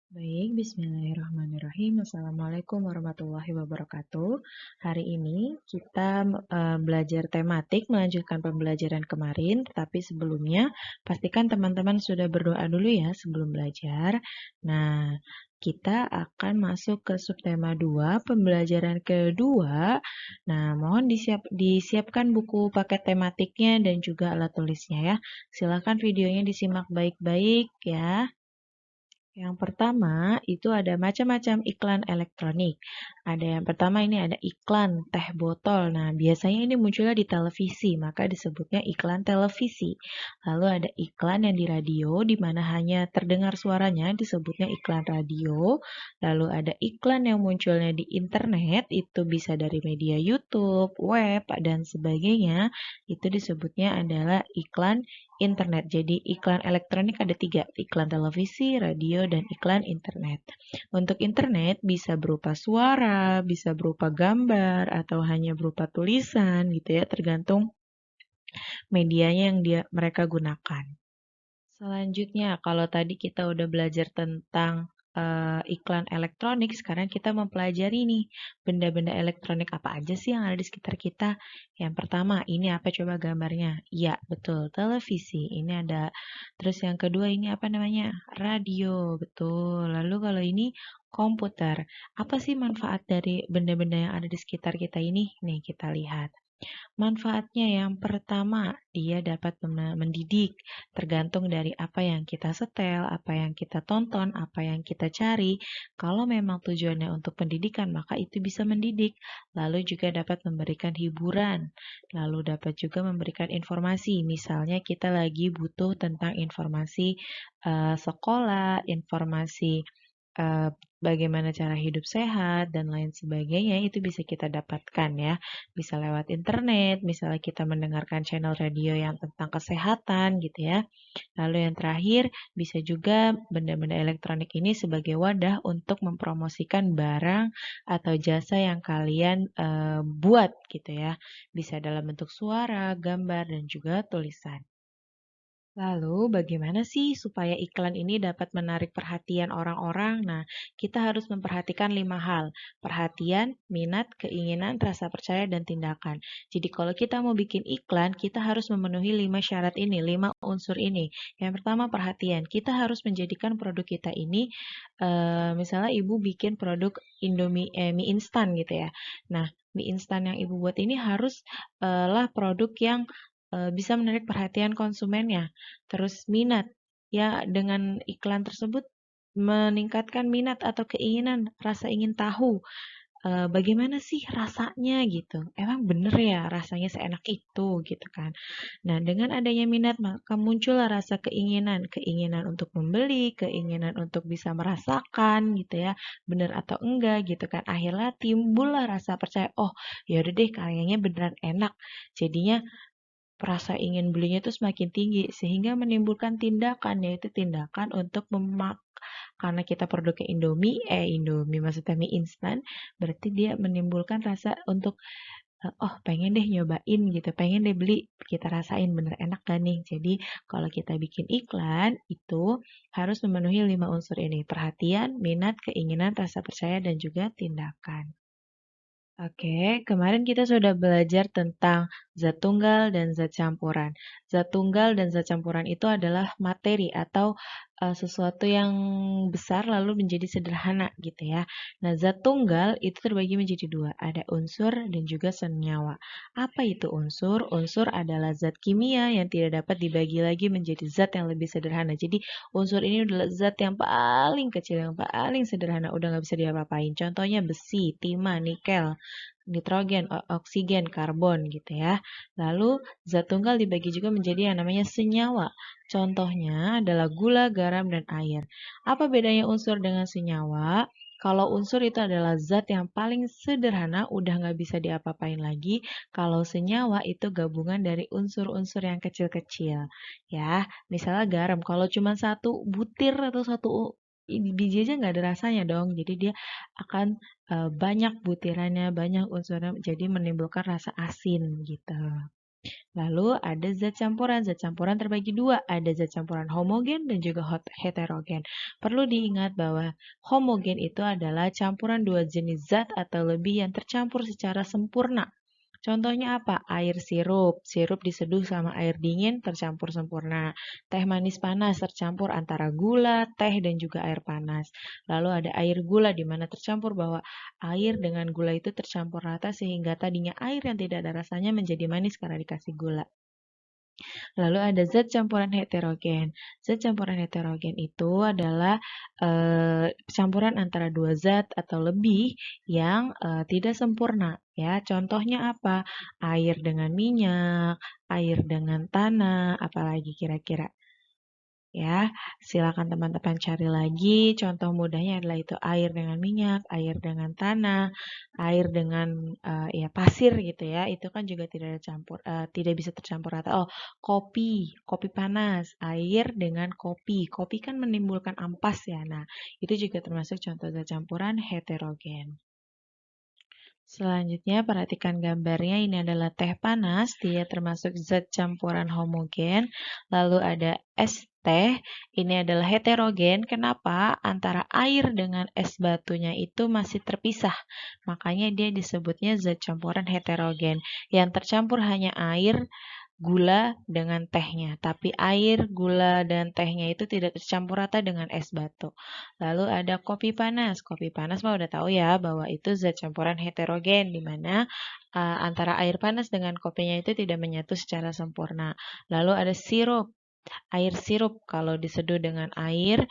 Baik, bismillahirrahmanirrahim. Assalamualaikum warahmatullahi wabarakatuh. Hari ini kita belajar tematik, melanjutkan pembelajaran kemarin, tetapi sebelumnya pastikan teman-teman sudah berdoa dulu ya sebelum belajar. Nah, kita akan masuk ke subtema 2, pembelajaran kedua. Nah, mohon disiapkan buku paket tematiknya dan juga alat tulisnya ya. Silakan videonya disimak baik-baik ya. Yang pertama itu ada macam-macam iklan elektronik. Ada yang pertama ini ada iklan teh botol. Nah, biasanya ini munculnya di televisi, maka disebutnya iklan televisi. Lalu ada iklan yang di radio, di mana hanya terdengar suaranya, disebutnya iklan radio. Lalu ada iklan yang munculnya di internet, itu bisa dari media YouTube, web, dan sebagainya. Itu disebutnya adalah iklan internet. Jadi iklan elektronik ada 3, iklan televisi, radio, dan iklan internet. Untuk internet bisa berupa suara, bisa berupa gambar, atau hanya berupa tulisan gitu ya, tergantung medianya yang mereka gunakan. Selanjutnya, kalau tadi kita udah belajar tentang iklan elektronik, sekarang kita mempelajari nih benda-benda elektronik apa aja sih yang ada di sekitar kita. Yang pertama, ini apa coba gambarnya? Iya, betul, televisi. Ini ada. Terus yang kedua ini apa namanya? Radio, betul. Lalu kalau ini komputer. Apa sih manfaat dari benda-benda yang ada di sekitar kita ini? Nih, kita lihat. Manfaatnya yang pertama, dia dapat mendidik, tergantung dari apa yang kita setel, apa yang kita tonton, apa yang kita cari. Kalau memang tujuannya untuk pendidikan, maka itu bisa mendidik. Lalu juga dapat memberikan hiburan, lalu dapat juga memberikan informasi. Misalnya kita lagi butuh tentang informasi sekolah, informasi bagaimana cara hidup sehat dan lain sebagainya itu bisa kita dapatkan ya. Bisa lewat internet, misalnya kita mendengarkan channel radio yang tentang kesehatan gitu ya. Lalu yang terakhir, bisa juga benda-benda elektronik ini sebagai wadah untuk mempromosikan barang atau jasa yang kalian buat gitu ya. Bisa dalam bentuk suara, gambar, dan juga tulisan. Lalu, bagaimana sih supaya iklan ini dapat menarik perhatian orang-orang? Nah, kita harus memperhatikan 5 hal. Perhatian, minat, keinginan, rasa percaya, dan tindakan. Jadi, kalau kita mau bikin iklan, kita harus memenuhi 5 syarat ini, 5 unsur ini. Yang pertama, perhatian. Kita harus menjadikan produk kita ini, misalnya ibu bikin produk Indomie, mie instan gitu ya. Nah, mie instan yang ibu buat ini harus lah produk yang bisa menarik perhatian konsumennya. Terus minat, ya dengan iklan tersebut meningkatkan minat atau keinginan, rasa ingin tahu bagaimana sih rasanya gitu. Emang bener ya rasanya seenak itu gitu kan. Nah, dengan adanya minat maka muncullah rasa keinginan, keinginan untuk membeli, keinginan untuk bisa merasakan gitu ya, bener atau enggak gitu kan. Akhirnya timbullah rasa percaya, oh ya udah deh kayaknya beneran enak. Jadinya rasa ingin belinya itu semakin tinggi sehingga menimbulkan tindakan yaitu tindakan untuk karena kita produknya Indomie maksudnya mie instan berarti dia menimbulkan rasa untuk oh pengen deh nyobain gitu pengen deh beli kita rasain bener enak gak nih jadi kalau kita bikin iklan itu harus memenuhi 5 unsur ini perhatian, minat, keinginan, rasa percaya dan juga tindakan. Oke, kemarin kita sudah belajar tentang zat tunggal dan zat campuran. Zat tunggal dan zat campuran itu adalah materi atau sesuatu yang besar lalu menjadi sederhana gitu ya. Nah, zat tunggal itu terbagi menjadi 2, ada unsur dan juga senyawa. Apa itu unsur? Unsur adalah zat kimia yang tidak dapat dibagi lagi menjadi zat yang lebih sederhana. Jadi, unsur ini adalah zat yang paling kecil, yang paling sederhana, udah nggak bisa diapa-apain. Contohnya besi, timah, nikel, nitrogen, oksigen, karbon gitu ya. Lalu zat tunggal dibagi juga menjadi yang namanya senyawa. Contohnya adalah gula, garam, dan air. Apa bedanya unsur dengan senyawa? Kalau unsur itu adalah zat yang paling sederhana, udah nggak bisa diapa-apain lagi. Kalau senyawa itu gabungan dari unsur-unsur yang kecil-kecil. Ya, misalnya garam. Kalau cuma satu butir atau satu biji aja nggak ada rasanya dong. Jadi dia akan banyak butirannya, banyak unsurnya, jadi menimbulkan rasa asin gitu. Lalu ada zat campuran. Zat campuran terbagi dua, ada zat campuran homogen dan juga heterogen. Perlu diingat bahwa homogen itu adalah campuran dua jenis zat atau lebih yang tercampur secara sempurna. Contohnya apa? Air sirup. Sirup diseduh sama air dingin tercampur sempurna. Teh manis panas tercampur antara gula, teh, dan juga air panas. Lalu ada air gula di mana tercampur bahwa air dengan gula itu tercampur rata sehingga tadinya air yang tidak ada rasanya menjadi manis karena dikasih gula. Lalu ada zat campuran heterogen. Zat campuran heterogen itu adalah campuran antara dua zat atau lebih yang tidak sempurna. Ya, contohnya apa? Air dengan minyak, air dengan tanah, apalagi kira-kira. Ya, silakan teman-teman cari lagi. Contoh mudahnya adalah itu air dengan minyak, air dengan tanah, air dengan ya pasir gitu ya. Itu kan juga tidak ada campur, tidak bisa tercampur rata. Oh, kopi panas, air dengan kopi. Kopi kan menimbulkan ampas ya. Nah, itu juga termasuk contoh zat campuran heterogen. Selanjutnya, perhatikan gambarnya. Ini adalah teh panas. Dia termasuk zat campuran homogen. Lalu ada es teh. Ini adalah heterogen. Kenapa? Antara air dengan es batunya itu masih terpisah. Makanya dia disebutnya zat campuran heterogen. Yang tercampur hanya air, gula dengan tehnya, tapi air, gula, dan tehnya itu tidak tercampur rata dengan es batu. Lalu ada kopi panas. Kopi panas mah udah tahu ya bahwa itu zat campuran heterogen di mana antara air panas dengan kopinya itu tidak menyatu secara sempurna. Lalu ada sirup. Air sirup kalau diseduh dengan air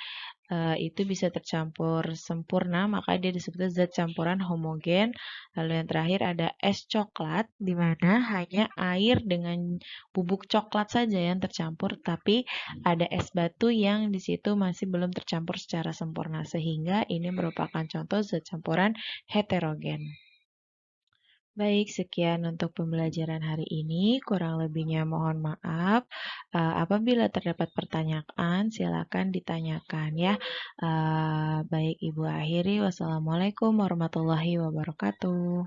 itu bisa tercampur sempurna, maka dia disebut zat campuran homogen. Lalu yang terakhir ada es coklat, di mana hanya air dengan bubuk coklat saja yang tercampur, tapi ada es batu yang di situ masih belum tercampur secara sempurna, sehingga ini merupakan contoh zat campuran heterogen. Baik, sekian untuk pembelajaran hari ini. Kurang lebihnya mohon maaf. Apabila terdapat pertanyaan, silakan ditanyakan ya. Baik, Ibu akhiri. Wassalamualaikum warahmatullahi wabarakatuh.